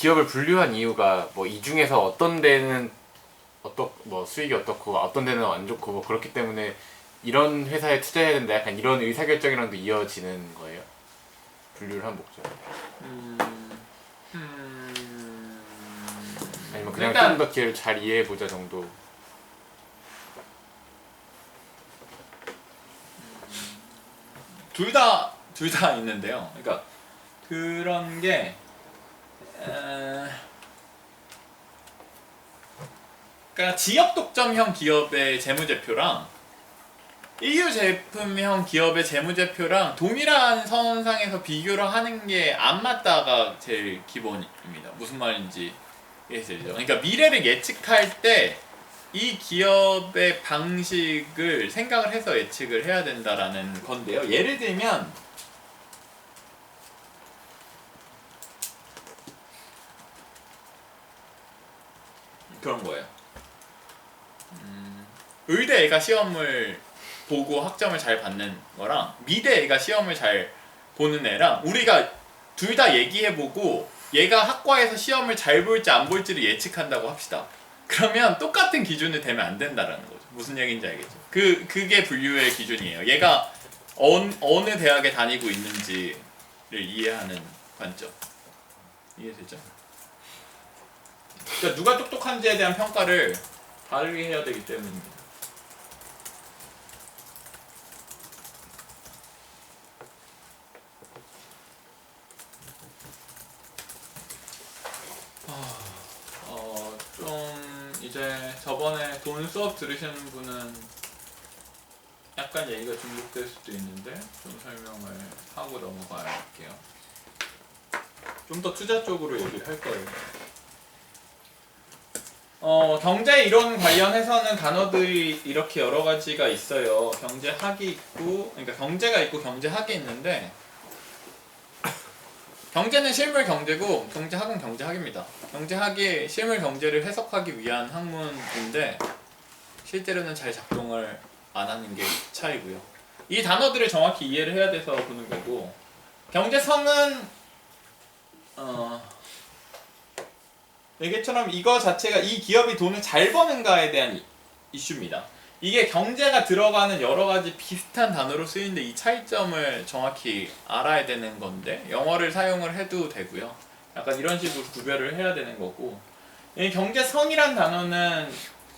기업을 분류한 이유가 뭐 이 중에서 어떤 데는 뭐 수익이 어떻고 어떤 데는 안 좋고 뭐 그렇기 때문에 이런 회사에 투자해야 된다 약간 이런 의사결정이랑도 이어지는 거예요? 분류를 한 목적. 아니면 그냥 일단 좀 더 기회를 잘 이해해보자 정도. 둘 다 있는데요. 그러니까 그런 게 그러니까 지역 독점형 기업의 재무제표랑 EU 제품형 기업의 재무제표랑 동일한 선상에서 비교를 하는 게 안 맞다가 제일 기본입니다. 무슨 말인지 이해되죠? 그러니까 미래를 예측할 때 이 기업의 방식을 생각을 해서 예측을 해야 된다라는 건데요. 예를 들면 그런 거예요. 의대 애가 시험을 보고 학점을 잘 받는 거랑 미대 애가 시험을 잘 보는 애랑 우리가 둘 다 얘기해보고 얘가 학과에서 시험을 잘 볼지 안 볼지를 예측한다고 합시다. 그러면 똑같은 기준을 대면 안 된다라는 거죠. 무슨 얘기인지 알겠죠? 그게 분류의 기준이에요. 얘가 어느 대학에 다니고 있는지를 이해하는 관점. 이해되죠? 그러니까 누가 똑똑한지에 대한 평가를 다르게 해야 되기 때문입니다. 좀 이제 저번에 돈 수업 들으시는 분은 약간 얘기가 중복될 수도 있는데 좀 설명을 하고 넘어가야 할게요. 좀 더 투자 쪽으로 얘기를 할 거예요. 경제 이론 관련해서는 단어들이 이렇게 여러 가지가 있어요. 경제학이 있고, 그러니까 경제가 있고 경제학이 있는데 경제는 실물 경제고 경제학은 경제학입니다. 경제학이 실물 경제를 해석하기 위한 학문인데 실제로는 잘 작동을 안 하는 게 차이고요. 이 단어들을 정확히 이해를 해야 돼서 보는 거고 경제성은 얘기처럼 이거 자체가 이 기업이 돈을 잘 버는가에 대한 이슈입니다. 이게 경제가 들어가는 여러 가지 비슷한 단어로 쓰이는데 이 차이점을 정확히 알아야 되는 건데 영어를 사용을 해도 되고요. 약간 이런 식으로 구별을 해야 되는 거고 이 경제성이란 단어는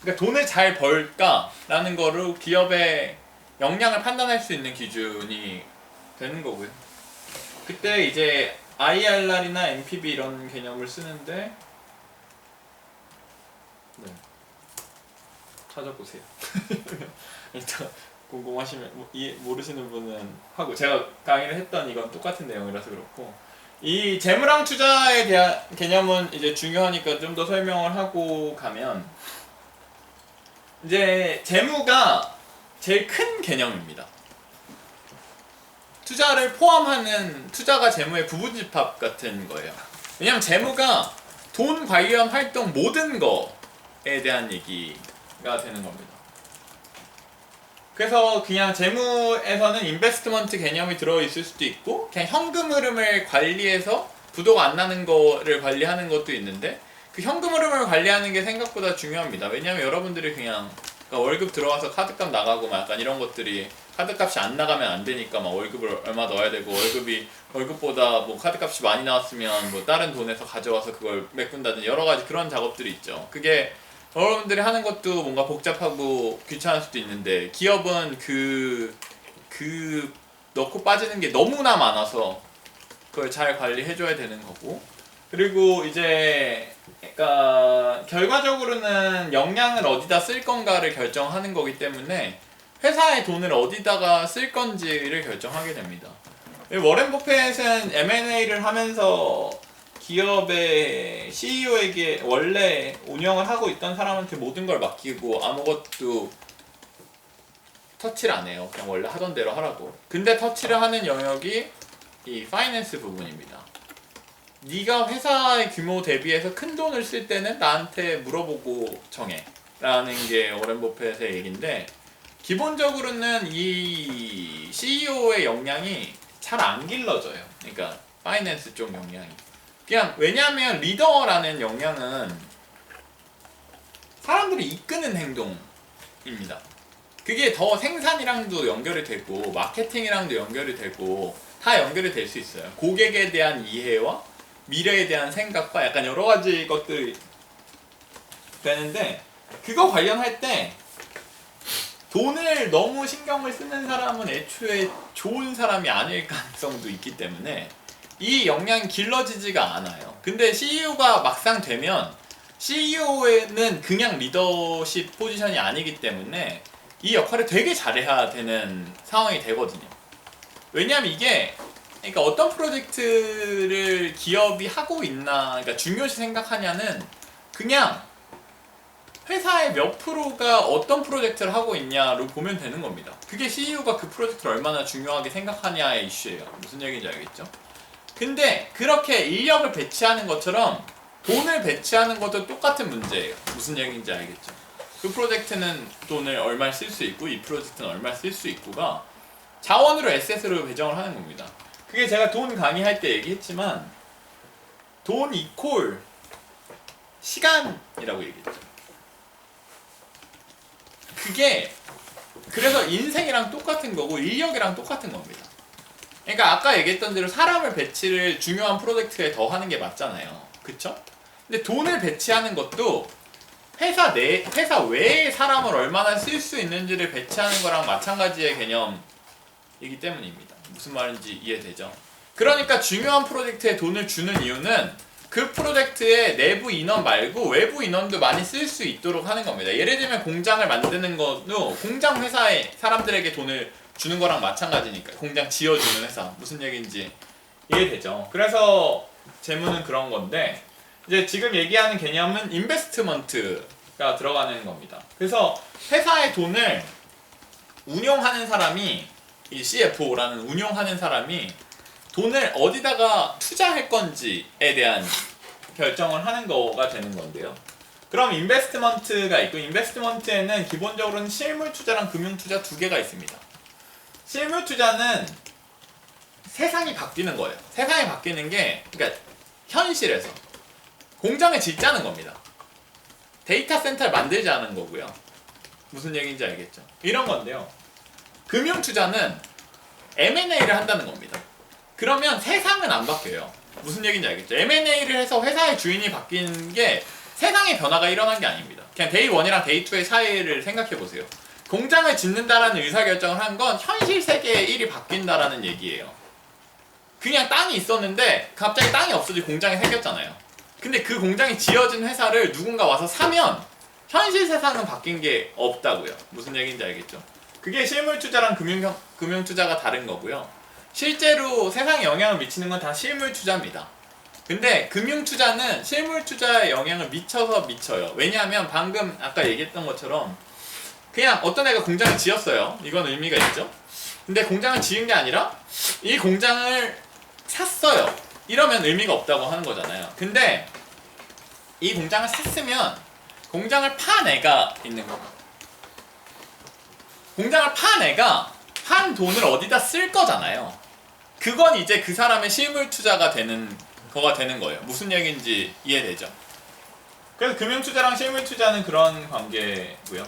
그러니까 돈을 잘 벌까라는 거로 기업의 역량을 판단할 수 있는 기준이 되는 거고요. 그때 이제 IRR이나 NPV 이런 개념을 쓰는데 네. 찾아보세요. 일단 궁금하시면 모르시는 분은 하고 제가 강의를 했던 이건 똑같은 내용이라서 그렇고 이 재무랑 투자에 대한 개념은 이제 중요하니까 좀 더 설명을 하고 가면 이제 재무가 제일 큰 개념입니다. 투자를 포함하는 투자가 재무의 부분집합 같은 거예요. 왜냐면 재무가 돈 관련 활동 모든 거에 대한 얘기가 되는 겁니다. 그래서 그냥 재무에서는 인베스트먼트 개념이 들어있을 수도 있고 그냥 현금 흐름을 관리해서 부도가 안 나는 거를 관리하는 것도 있는데 그 현금 흐름을 관리하는 게 생각보다 중요합니다. 왜냐하면 여러분들이 그냥 그러니까 월급 들어와서 카드값 나가고 막 약간 이런 것들이 카드값이 안 나가면 안 되니까 막 월급을 얼마 넣어야 되고 월급보다 뭐 카드값이 많이 나왔으면 뭐 다른 돈에서 가져와서 그걸 메꾼다든지 여러 가지 그런 작업들이 있죠. 그게 여러분들이 하는 것도 뭔가 복잡하고 귀찮을 수도 있는데 기업은 그 넣고 빠지는 게 너무나 많아서 그걸 잘 관리해줘야 되는 거고 그리고 이제 그러니까 결과적으로는 역량을 어디다 쓸 건가를 결정하는 거기 때문에 회사의 돈을 어디다가 쓸 건지를 결정하게 됩니다. 워렌 버핏은 M&A를 하면서 기업의 CEO에게 원래 운영을 하고 있던 사람한테 모든 걸 맡기고 아무것도 터치를 안 해요. 그냥 원래 하던 대로 하라고. 근데 터치를 하는 영역이 이 파이낸스 부분입니다. 네가 회사의 규모 대비해서 큰 돈을 쓸 때는 나한테 물어보고 정해 라는 게 워렌 버핏의 얘기인데 기본적으로는 이 CEO의 역량이 잘 안 길러져요. 그러니까 파이낸스 쪽 역량이. 그냥 왜냐하면 리더라는 역량은 사람들이 이끄는 행동입니다. 그게 더 생산이랑도 연결이 되고 마케팅이랑도 연결이 되고 다 연결이 될 수 있어요. 고객에 대한 이해와 미래에 대한 생각과 약간 여러 가지 것들이 되는데 그거 관련할 때 돈을 너무 신경을 쓰는 사람은 애초에 좋은 사람이 아닐 가능성도 있기 때문에 이 역량이 길러지지가 않아요. 근데 CEO가 막상 되면 CEO는 그냥 리더십 포지션이 아니기 때문에 이 역할을 되게 잘해야 되는 상황이 되거든요. 왜냐하면 이게 그러니까 어떤 프로젝트를 기업이 하고 있나 그러니까 중요시 생각하냐는 그냥 회사의 몇 프로가 어떤 프로젝트를 하고 있냐로 보면 되는 겁니다. 그게 CEO가 그 프로젝트를 얼마나 중요하게 생각하냐의 이슈예요. 무슨 얘기인지 알겠죠? 근데 그렇게 인력을 배치하는 것처럼 돈을 배치하는 것도 똑같은 문제예요. 무슨 얘기인지 알겠죠? 그 프로젝트는 돈을 얼마 쓸 수 있고 이 프로젝트는 얼마 쓸 수 있고가 자원으로 에셋으로 배정을 하는 겁니다. 그게 제가 돈 강의할 때 얘기했지만 돈 이콜 시간이라고 얘기했죠. 그게 그래서 인생이랑 똑같은 거고 인력이랑 똑같은 겁니다. 그러니까 아까 얘기했던 대로 사람을 배치를 중요한 프로젝트에 더 하는 게 맞잖아요. 그쵸? 근데 돈을 배치하는 것도 회사 외에 사람을 얼마나 쓸 수 있는지를 배치하는 거랑 마찬가지의 개념이기 때문입니다. 무슨 말인지 이해되죠? 그러니까 중요한 프로젝트에 돈을 주는 이유는 그 프로젝트의 내부 인원 말고 외부 인원도 많이 쓸 수 있도록 하는 겁니다. 예를 들면 공장을 만드는 것도 공장 회사에 사람들에게 돈을 주는 거랑 마찬가지니까. 공장 지어주는 회사. 무슨 얘기인지 이해되죠? 그래서 재무는 그런 건데 이제 지금 얘기하는 개념은 인베스트먼트가 들어가는 겁니다. 그래서 회사의 돈을 운용하는 사람이 이 CFO라는 운용하는 사람이 돈을 어디다가 투자할 건지에 대한 결정을 하는 거가 되는 건데요. 그럼 인베스트먼트가 있고 인베스트먼트에는 기본적으로는 실물 투자랑 금융 투자 두 개가 있습니다. 실물 투자는 세상이 바뀌는 거예요. 세상이 바뀌는 게 그러니까 현실에서 공장을 짓자는 겁니다. 데이터 센터를 만들지 않은 거고요. 무슨 얘기인지 알겠죠? 이런 건데요. 금융 투자는 M&A를 한다는 겁니다. 그러면 세상은 안 바뀌어요. 무슨 얘기인지 알겠죠? M&A를 해서 회사의 주인이 바뀐 게 세상의 변화가 일어난 게 아닙니다. 그냥 데이 1이랑 데이 2의 사이를 생각해 보세요. 공장을 짓는다라는 의사결정을 한 건 현실 세계의 일이 바뀐다라는 얘기예요. 그냥 땅이 있었는데 갑자기 땅이 없어지고 공장이 생겼잖아요. 근데 그 공장이 지어진 회사를 누군가 와서 사면 현실 세상은 바뀐 게 없다고요. 무슨 얘기인지 알겠죠? 그게 실물 투자랑 금융 투자가 다른 거고요. 실제로 세상에 영향을 미치는 건 다 실물 투자입니다. 근데 금융 투자는 실물 투자에 영향을 미쳐요. 왜냐하면 방금 아까 얘기했던 것처럼 그냥 어떤 애가 공장을 지었어요. 이건 의미가 있죠. 근데 공장을 지은 게 아니라 이 공장을 샀어요. 이러면 의미가 없다고 하는 거잖아요. 근데 이 공장을 샀으면 공장을 판 애가 있는 겁니다. 공장을 판 애가 판 돈을 어디다 쓸 거잖아요. 그건 이제 그 사람의 실물 투자가 되는 거가 되는 거예요. 무슨 얘기인지 이해되죠? 그래서 금융 투자랑 실물 투자는 그런 관계고요.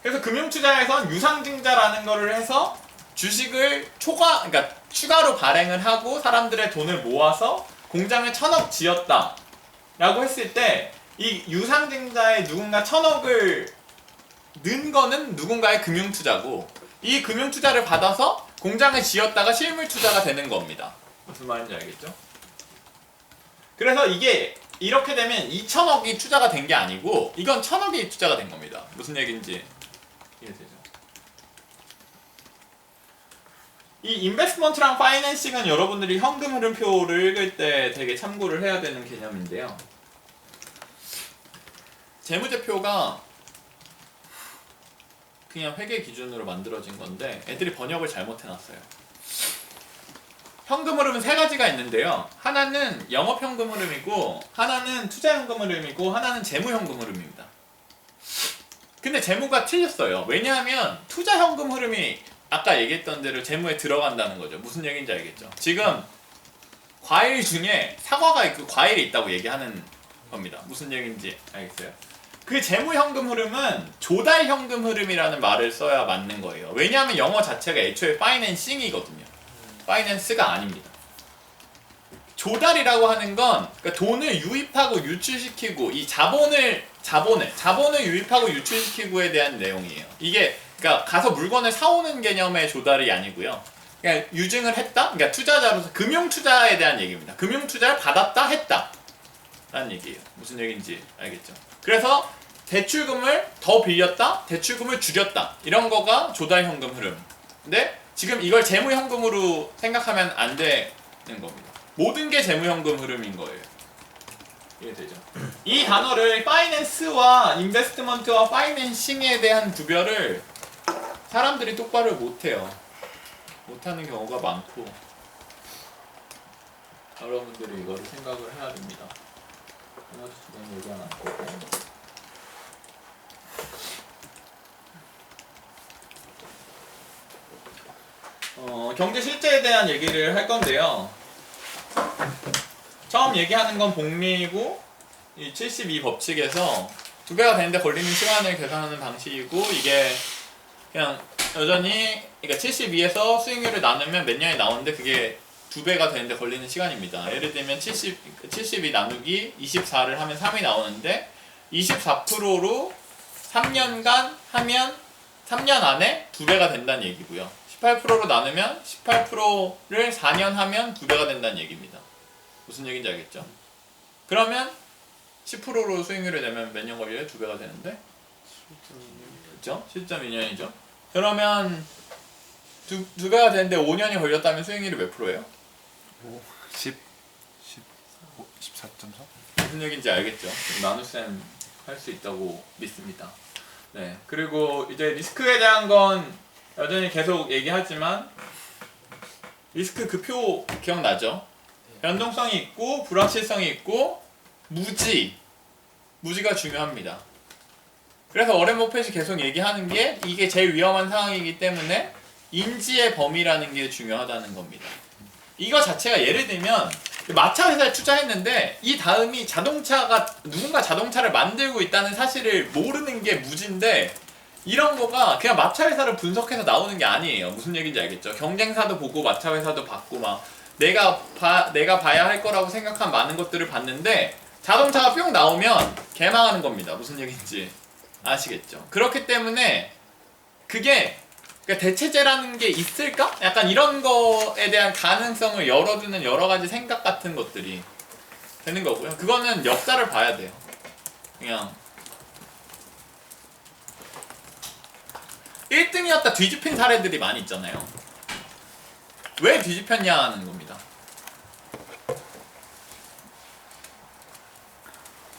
그래서 금융 투자에선 유상증자라는 거를 해서 주식을 그러니까 추가로 발행을 하고 사람들의 돈을 모아서 공장을 1,000억 지었다 라고 했을 때 이 유상증자에 누군가 1,000억을 넣은 거는 누군가의 금융투자고 이 금융투자를 받아서 공장을 지었다가 실물투자가 되는 겁니다. 무슨 말인지 알겠죠? 그래서 이게 이렇게 되면 2,000억이 투자가 된 게 아니고 이건 1,000억이 투자가 된 겁니다. 무슨 얘기인지 이해되죠? 이 인베스트먼트랑 파이낸싱은 여러분들이 현금 흐름표를 읽을 때 되게 참고를 해야 되는 개념인데요. 재무제표가 그냥 회계 기준으로 만들어진 건데 애들이 번역을 잘못해놨어요. 현금 흐름은 세 가지가 있는데요. 하나는 영업현금 흐름이고 하나는 투자현금 흐름이고 하나는 재무현금 흐름입니다. 근데 재무가 틀렸어요. 왜냐하면 투자현금 흐름이 아까 얘기했던 대로 재무에 들어간다는 거죠. 무슨 얘기인지 알겠죠? 지금 과일 중에 사과가 있고 과일이 있다고 얘기하는 겁니다. 무슨 얘기인지 알겠어요? 그 재무현금 흐름은 조달현금 흐름이라는 말을 써야 맞는 거예요. 왜냐하면 영어 자체가 애초에 파이낸싱이거든요. 파이낸스가 아닙니다. 조달이라고 하는 건 그러니까 돈을 유입하고 유출시키고 이 자본을 유입하고 유출시키고에 대한 내용이에요. 이게 그러니까 가서 물건을 사오는 개념의 조달이 아니고요. 그냥 유증을 했다? 그러니까 투자자로서 금융 투자에 대한 얘기입니다. 금융 투자를 받았다 했다 라는 얘기예요. 무슨 얘기인지 알겠죠? 그래서 대출금을 더 빌렸다, 대출금을 줄였다 이런 거가 조달현금 흐름. 근데 지금 이걸 재무현금으로 생각하면 안 되는 겁니다. 모든 게 재무현금 흐름인 거예요. 이해되죠? 이 단어를 파이낸스와 인베스트먼트와 파이낸싱에 대한 구별을 사람들이 똑바로 못해요. 못하는 경우가 많고 여러분들이 이거를 생각을 해야 됩니다. 나머지 주변 얘기 안 하고 경제 실제에 대한 얘기를 할 건데요. 처음 얘기하는 건 복리이고 이 72 법칙에서 2배가 되는데 걸리는 시간을 계산하는 방식이고 이게 그냥 여전히 그러니까 72에서 수익률을 나누면 몇 년이 나오는데 그게 2배가 되는데 걸리는 시간입니다. 예를 들면 72 나누기 24를 하면 3이 나오는데 24%로 3년간 하면 3년 안에 2배가 된다는 얘기고요. 18%로 나누면 18%를 4년 하면 2배가 된다는 얘기입니다. 무슨 얘기인지 알겠죠? 그러면 10%로 수익률을 내면 몇 년 걸려요? 2배가 되는데? 그렇죠? 7.2년이죠? 그러면 2배가 되는데 5년이 걸렸다면 수익률이 몇 프로예요? 14.4? 무슨 얘기인지 알겠죠? 나눗셈 할 수 있다고 믿습니다. 네. 그리고 이제 리스크에 대한 건 여전히 계속 얘기하지만 리스크 그 표 기억나죠? 변동성이 있고 불확실성이 있고 무지가 중요합니다. 그래서 워렌 버핏이 계속 얘기하는 게 이게 제일 위험한 상황이기 때문에 인지의 범위라는 게 중요하다는 겁니다. 이거 자체가 예를 들면 마차 회사에 투자했는데 이 다음이 누군가 자동차를 만들고 있다는 사실을 모르는 게 무지인데 이런 거가 그냥 마차 회사를 분석해서 나오는 게 아니에요. 무슨 얘기인지 알겠죠? 경쟁사도 보고 마차 회사도 봤고 막 내가 봐야 할 거라고 생각한 많은 것들을 봤는데 자동차가 뿅 나오면 개망하는 겁니다. 무슨 얘기인지 아시겠죠? 그렇기 때문에 그게 그러니까 대체제라는 게 있을까? 약간 이런 거에 대한 가능성을 열어두는 여러 가지 생각 같은 것들이 되는 거고요. 그거는 역사를 봐야 돼요. 그냥 1등이었다 뒤집힌 사례들이 많이 있잖아요. 왜 뒤집혔냐는 겁니다.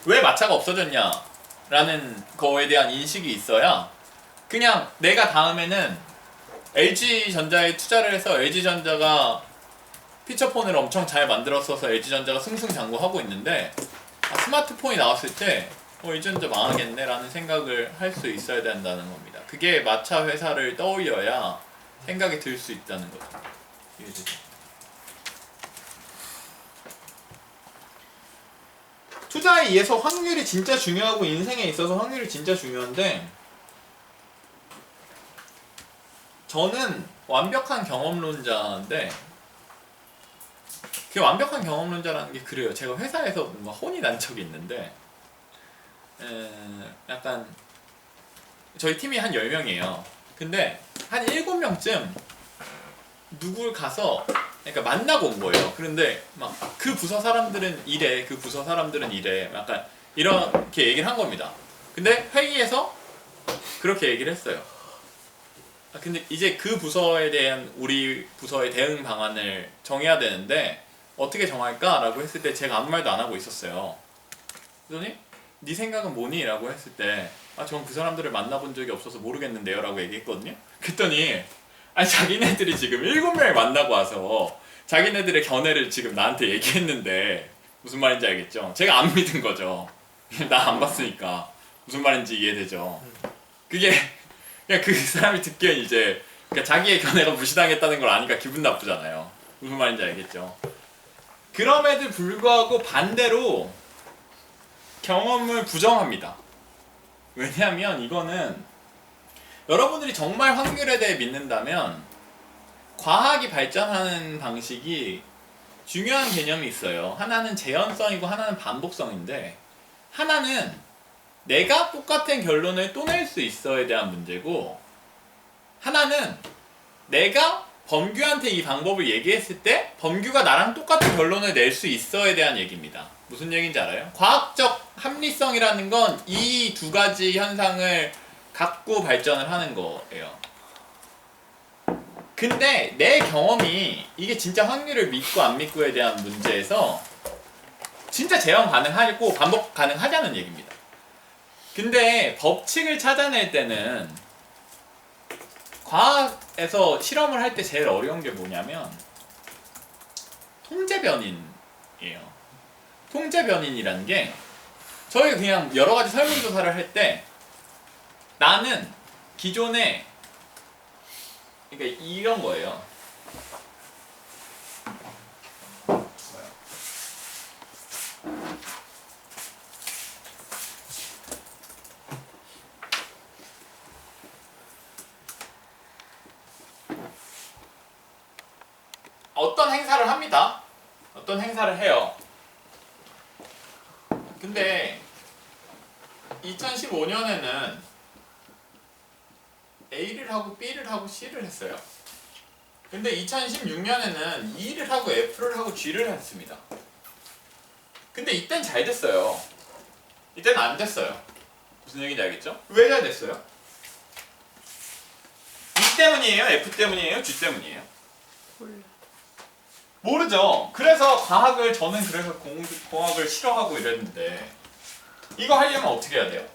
왜 마차가 없어졌냐라는 거에 대한 인식이 있어야 그냥 내가 다음에는 LG전자에 투자를 해서 LG전자가 피처폰을 엄청 잘 만들었어서 LG전자가 승승장구하고 있는데 스마트폰이 나왔을 때 LG전자 망하겠네 라는 생각을 할 수 있어야 된다는 겁니다. 그게 마차 회사를 떠올려야 생각이 들 수 있다는 거죠. 이해되죠? 투자에 의해서 확률이 진짜 중요하고 인생에 있어서 확률이 진짜 중요한데 저는 완벽한 경험론자인데 그 완벽한 경험론자라는 게 그래요. 제가 회사에서 뭔가 혼이 난 적이 있는데 약간 저희 팀이 한 10명이에요. 근데 한 7명쯤 누굴 가서 그러니까 만나고 온 거예요. 그런데 막 그 부서 사람들은 이래, 그 부서 사람들은 이래, 약간 이렇게 얘기를 한 겁니다. 근데 회의에서 그렇게 얘기를 했어요. 근데 이제 그 부서에 대한 우리 부서의 대응 방안을 정해야 되는데 어떻게 정할까? 라고 했을 때 제가 아무 말도 안 하고 있었어요. 그러더니 네 생각은 뭐니? 라고 했을 때 전 그 사람들을 만나본 적이 없어서 모르겠는데요 라고 얘기했거든요. 그랬더니 자기네들이 지금 7명을 만나고 와서 자기네들의 견해를 지금 나한테 얘기했는데 무슨 말인지 알겠죠? 제가 안 믿은 거죠. 나 안 봤으니까 무슨 말인지 이해되죠? 그게 그냥 그 사람이 듣기엔 이제 그러니까 자기의 견해가 무시당했다는 걸 아니까 기분 나쁘잖아요. 무슨 말인지 알겠죠? 그럼에도 불구하고 반대로 경험을 부정합니다. 왜냐하면 이거는 여러분들이 정말 확률에 대해 믿는다면 과학이 발전하는 방식이 중요한 개념이 있어요. 하나는 재현성이고 하나는 반복성인데, 하나는 내가 똑같은 결론을 또 낼 수 있어에 대한 문제고, 하나는 내가 범규한테 이 방법을 얘기했을 때 범규가 나랑 똑같은 결론을 낼 수 있어에 대한 얘기입니다. 무슨 얘기인지 알아요? 과학적 합리성이라는 건 이 두 가지 현상을 갖고 발전을 하는 거예요. 근데 내 경험이 이게 진짜 확률을 믿고 안 믿고에 대한 문제에서 진짜 재현 가능하고 반복 가능하다는 얘기입니다. 근데 법칙을 찾아낼 때는 과학에서 실험을 할 때 제일 어려운 게 뭐냐면 통제 변인이에요. 통제 변인이라는 게 저희 그냥 여러 가지 설문조사를 할 때 나는 기존에 그러니까 이런 거예요. 어떤 행사를 합니다. 어떤 행사를 해요. 근데 2015년에는 A를 하고 B를 하고 C를 했어요. 근데 2016년에는 E를 하고 F를 하고 G를 했습니다. 근데 이땐 잘 됐어요. 이때는 안 됐어요. 무슨 얘기인지 알겠죠? 왜 잘 됐어요? E 때문이에요? F 때문이에요? G 때문이에요? 모르죠. 그래서 과학을 저는 그래서 공학을 싫어하고 이랬는데 이거 하려면 어떻게 해야 돼요?